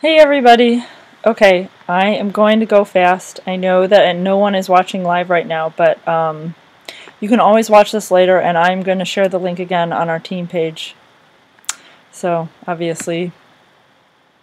Hey everybody! Okay, I am going to go fast. I know that no one is watching live right now, but you can always watch this later, and I'm going to share the link again on our team page. So, obviously,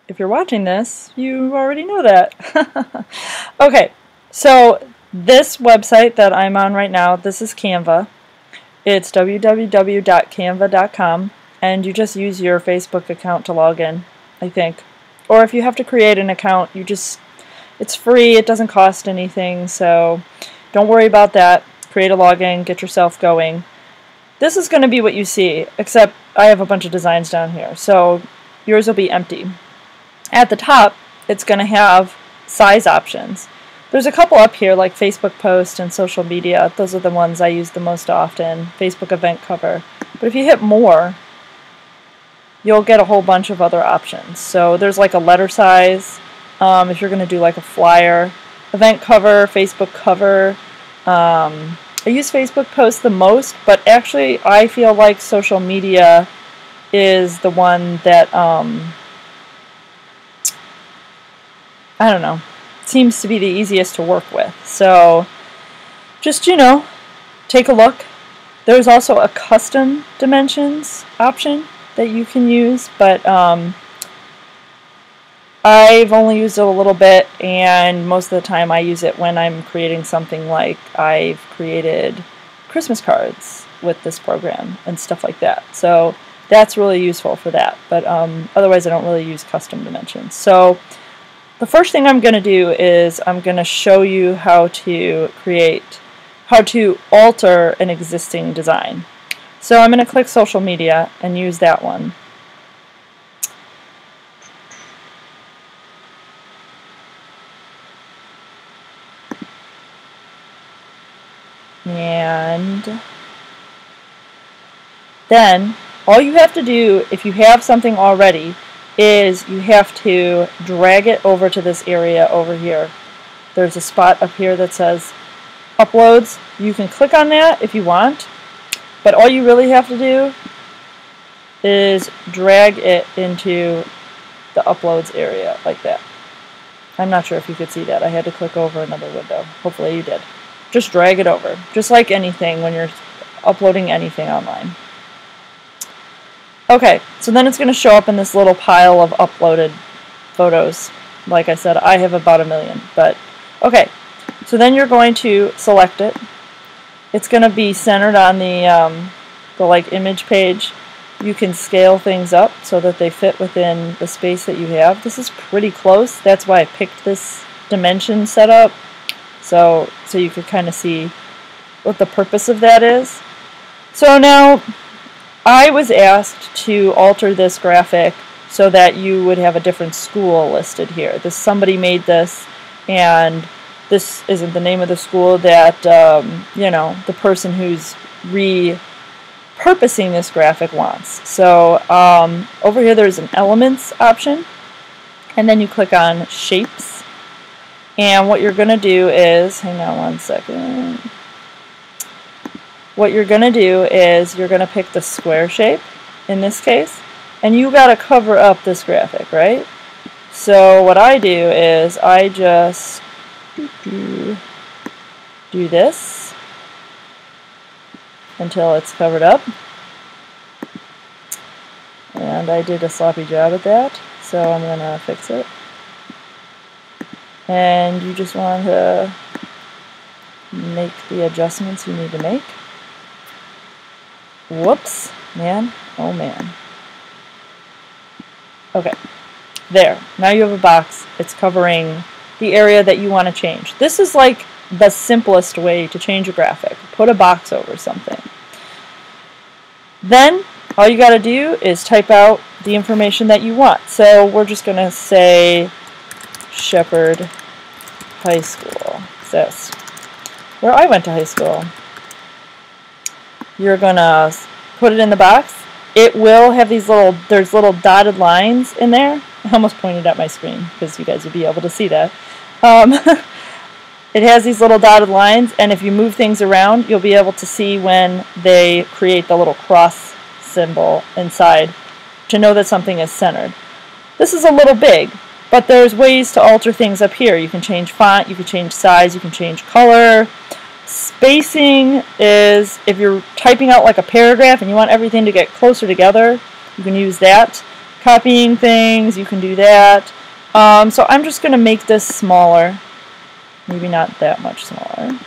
if you're watching this, you already know that. Okay, so this website that I'm on right now, this is Canva. It's www.canva.com, and you just use your Facebook account to log in, I think. Or if you have to create an account, it's free, it doesn't cost anything, so don't worry about that. Create a login, get yourself going. This is going to be what you see, except I have a bunch of designs down here, so yours will be empty. At the top, it's going to have size options. There's a couple up here, like Facebook post and social media. Those are the ones I use the most often. Facebook event cover. But if you hit more, you'll get a whole bunch of other options. So there's like a letter size, if you're going to do like a flyer, event cover, Facebook cover. I use Facebook posts the most, but actually I feel like social media is the one that, I don't know, seems to be the easiest to work with. So just, take a look. There's also a custom dimensions option that you can use, but I've only used it a little bit, and most of the time I use it when I'm creating something like I've created Christmas cards with this program and stuff like that. So that's really useful for that, but otherwise I don't really use custom dimensions. So the first thing I'm going to do is I'm going to show you how to alter an existing design. So I'm going to click social media and use that one. And then all you have to do, if you have something already, is you have to drag it over to this area over here. There's a spot up here that says uploads. You can click on that if you want. But all you really have to do is drag it into the uploads area like that. I'm not sure if you could see that. I had to click over another window. Hopefully you did. Just drag it over, just like anything when you're uploading anything online. Okay, so then it's going to show up in this little pile of uploaded photos. Like I said, I have about 1 million. But okay, so then you're going to select it. It's going to be centered on the like image page. You can scale things up so that they fit within the space that you have. This is pretty close. That's why I picked this dimension setup. So you could kind of see what the purpose of that is. So now I was asked to alter this graphic so that you would have a different school listed here. Somebody made this, and this isn't the name of the school that, the person who's repurposing this graphic wants. So over here there's an elements option, and then you click on shapes. And what you're going to do is, hang on one second. What you're going to do is you're going to pick the square shape in this case, and you got to cover up this graphic, right? So what I do is I just do this until it's covered up, and I did a sloppy job at that, so I'm going to fix it. And you just want to make the adjustments you need to make. Whoops, man, oh man. Okay, there, now you have a box. It's covering the area that you want to change. This is like the simplest way to change a graphic. Put a box over something. Then all you got to do is type out the information that you want. So we're just going to say Shepherd High School. That's where I went to high school. You're going to put it in the box. It will have there's little dotted lines in there. I almost pointed at my screen because you guys would be able to see that. It has these little dotted lines, and if you move things around, you'll be able to see when they create the little cross symbol inside to know that something is centered. This is a little big, But there's ways to alter things up here. You can change font, you can change size, you can change color. Spacing is if you're typing out like a paragraph and you want everything to get closer together, you can use that. Copying things, you can do that. So I'm just going to make this smaller. Maybe not that much smaller.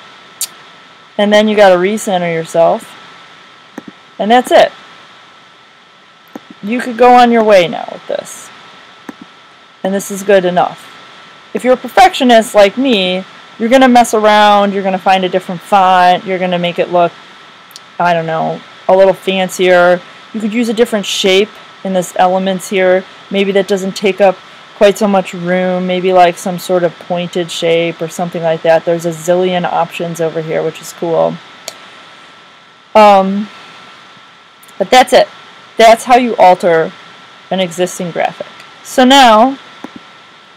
And then you got to recenter yourself. And that's it. You could go on your way now with this. And this is good enough. If you're a perfectionist like me, you're going to mess around, you're going to find a different font, you're going to make it look, I don't know, a little fancier. You could use a different shape in this elements here. Maybe that doesn't take up quite so much room, maybe like some sort of pointed shape or something like that. There's a zillion options over here, which is cool. But that's it. That's how you alter an existing graphic. So now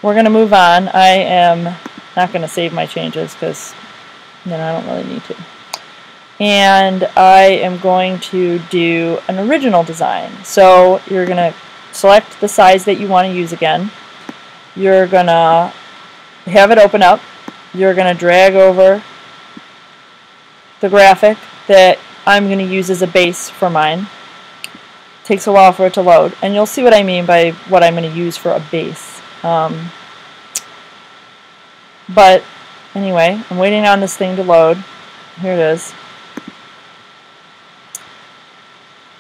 we're going to move on. I am not going to save my changes because I don't really need to. And I am going to do an original design. So you're going to select the size that you want to use again. You're going to have it open up. You're going to drag over the graphic that I'm going to use as a base for mine. Takes a while for it to load, and you'll see what I mean by what I'm going to use for a base. But anyway, I'm waiting on this thing to load. Here it is.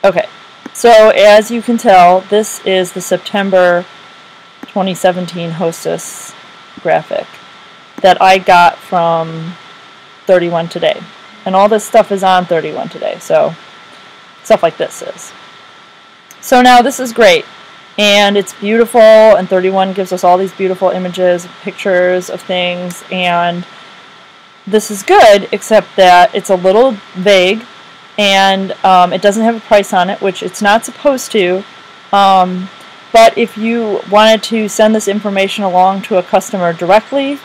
Okay, so as you can tell, this is the September 2017 Hostess graphic that I got from 31 Today. And all this stuff is on 31 Today, so stuff like this is. So now this is great, and it's beautiful, and 31 gives us all these beautiful images, pictures of things, and this is good, except that it's a little vague, and it doesn't have a price on it, which it's not supposed to. But if you wanted to send this information along to a customer directly,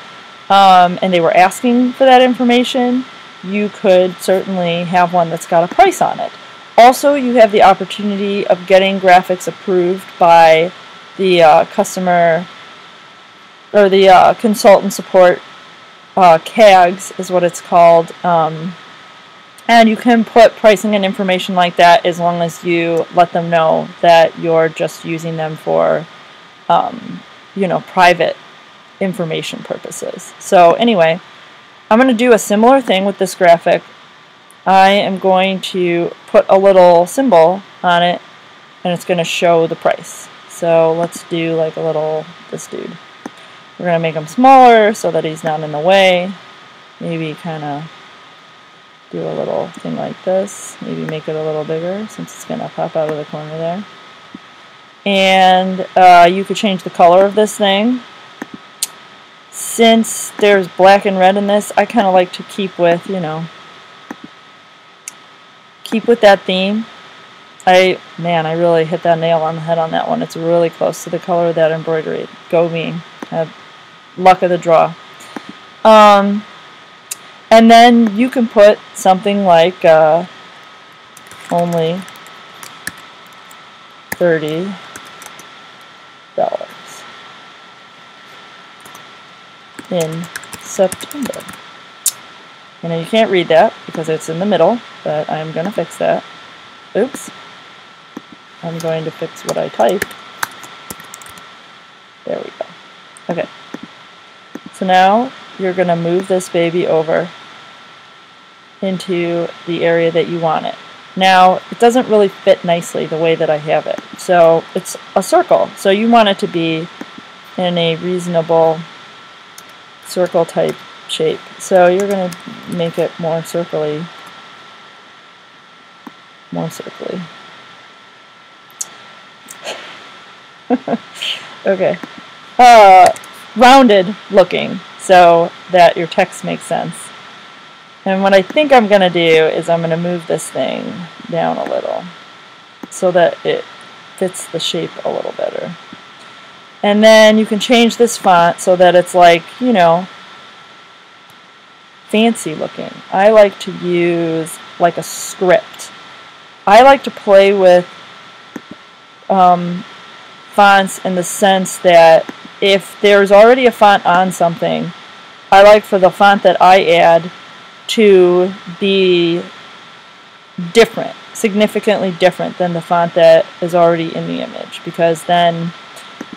and they were asking for that information, you could certainly have one that's got a price on it. Also, you have the opportunity of getting graphics approved by the customer or the consultant support. CAGs is what it's called. And you can put pricing and information like that as long as you let them know that you're just using them for, private information purposes. So anyway, I'm going to do a similar thing with this graphic. I am going to put a little symbol on it, and it's going to show the price. So let's do like a little, this dude. We're going to make him smaller so that he's not in the way. Maybe kind of do a little thing like this. Maybe make it a little bigger since it's going to pop out of the corner there. And you could change the color of this thing. Since there's black and red in this, I kind of like to keep with, keep with that theme. I really hit that nail on the head on that one. It's really close to the color of that embroidery. Go me. Luck of the draw. And then you can put something like only $30. In September. You can't read that because it's in the middle, but I'm going to fix that. Oops. I'm going to fix what I typed. There we go. Okay. So now you're going to move this baby over into the area that you want it. Now, it doesn't really fit nicely the way that I have it. So it's a circle. So you want it to be in a reasonable circle type shape. So you're going to make it more circly. More circly. Okay. Rounded looking so that your text makes sense. And what I think I'm going to do is I'm going to move this thing down a little so that it fits the shape a little better. And then you can change this font so that it's like, fancy looking. I like to use like a script. I like to play with fonts in the sense that if there's already a font on something, I like for the font that I add to be different, significantly different than the font that is already in the image, because then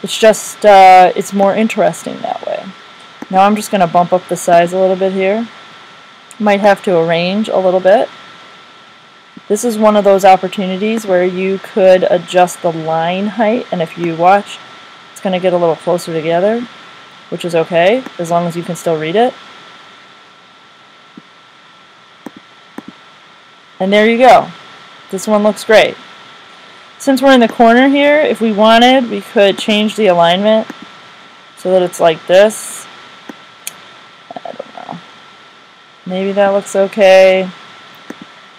it's just, it's more interesting that way. Now I'm just going to bump up the size a little bit here. Might have to arrange a little bit. This is one of those opportunities where you could adjust the line height, and if you watch, it's going to get a little closer together, which is okay, as long as you can still read it. And there you go. This one looks great. Since we're in the corner here, if we wanted, we could change the alignment so that it's like this. I don't know. Maybe that looks okay.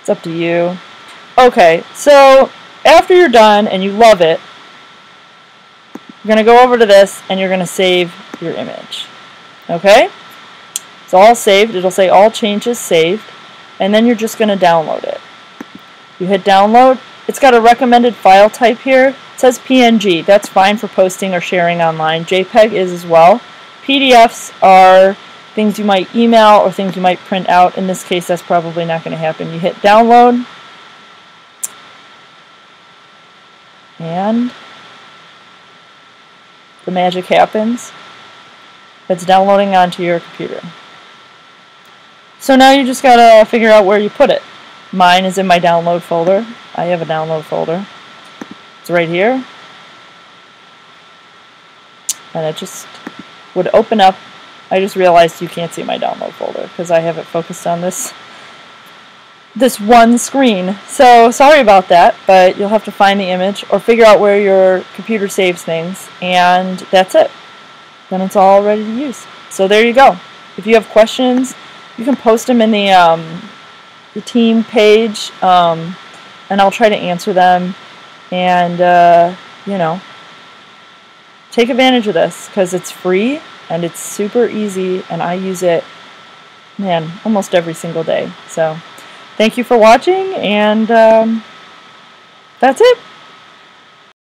It's up to you. Okay, so after you're done and you love it, you're going to go over to this and you're going to save your image. Okay? It's all saved. It'll say all changes saved. And then you're just going to download it. You hit download. It's got a recommended file type here. It says PNG. That's fine for posting or sharing online. JPEG is as well. PDFs are things you might email or things you might print out. In this case, that's probably not going to happen. You hit download. And the magic happens. It's downloading onto your computer. So now you just gotta figure out where you put it. Mine is in my download folder. I have a download folder. It's right here. And it just would open up. I just realized you can't see my download folder because I have it focused on this one screen. So sorry about that, but you'll have to find the image or figure out where your computer saves things, and that's it. Then it's all ready to use. So there you go. If you have questions, you can post them in the team page, and I'll try to answer them. And you know, take advantage of this because it's free and it's super easy, and I use it, man, almost every single day. So thank you for watching, and that's it.